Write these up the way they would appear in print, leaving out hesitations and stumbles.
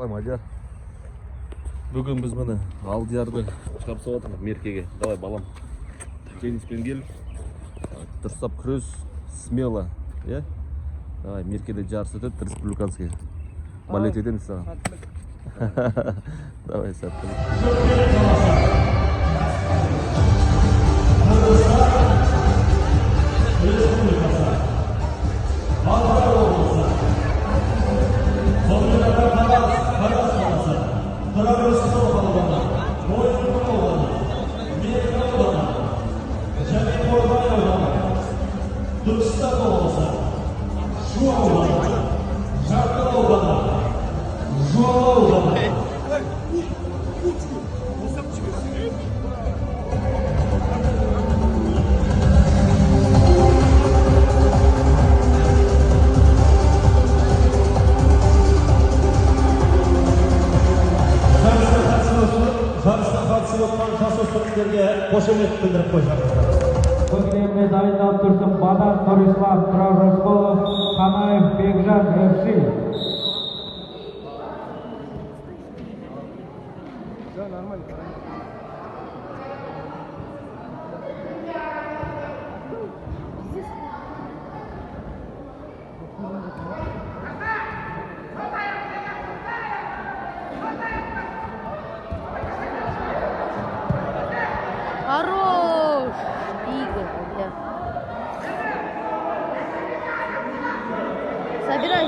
Мадияр. Бүгін біз міне Алдиярды шығарып салып жатырмыз меркеге. Давай балам. Тенниспен кел. Дұрыстап күрес, смело, иә? Давай меркеде жарыс өтеді, республиканский. Балет етеміз саған. Давай сәттілік. Қошемет білдіріп қойсаңыздар. Көкірегіне дайындалып тұрсын Бадан Нұрислам, Тұрар Рысқұлов, Қанаев Бекжан Ерши. Хорош! Игорь, бля. Собирай.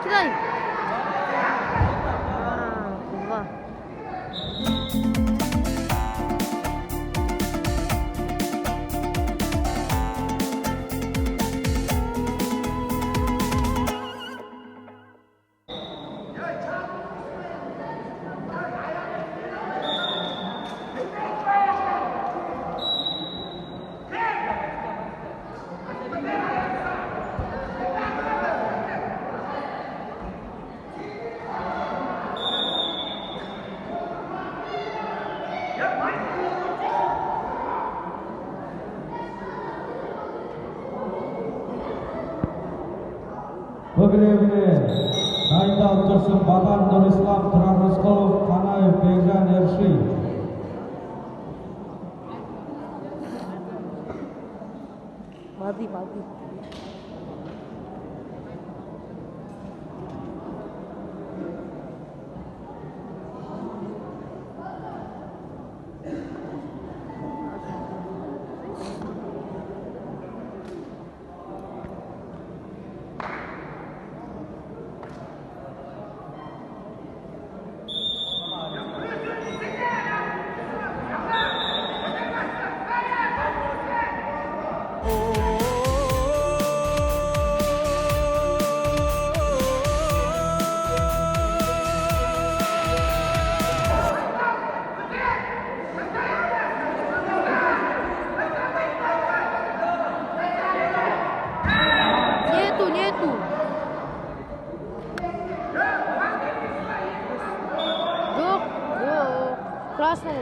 Кидай. Два. Көкірегіне дайындалып тұрсын Бадан Нұрислам, Тұрар Рысқұлов, Қанаев Бекжан Ерши. Воды. Красного 2.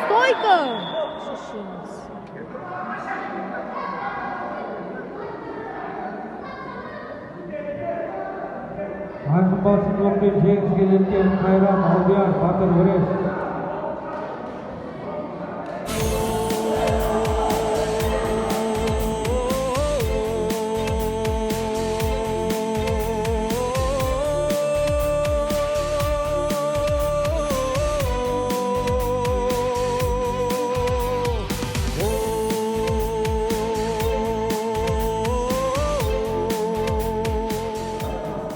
Стойка! Шишимец. Аңшы басымдылықпен жеңіске жеткен Қайрат Алдияр батыр өрес.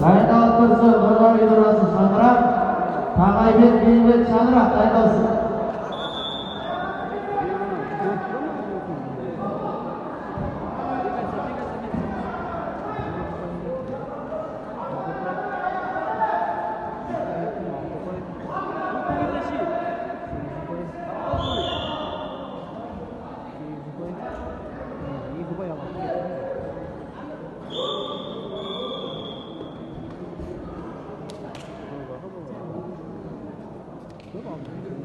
Дайындалып тұрсын, Нұрлан Идорасы Шаңырақ, Тағайбек Бейбет Шаңырақ дайындалсын. Tamam.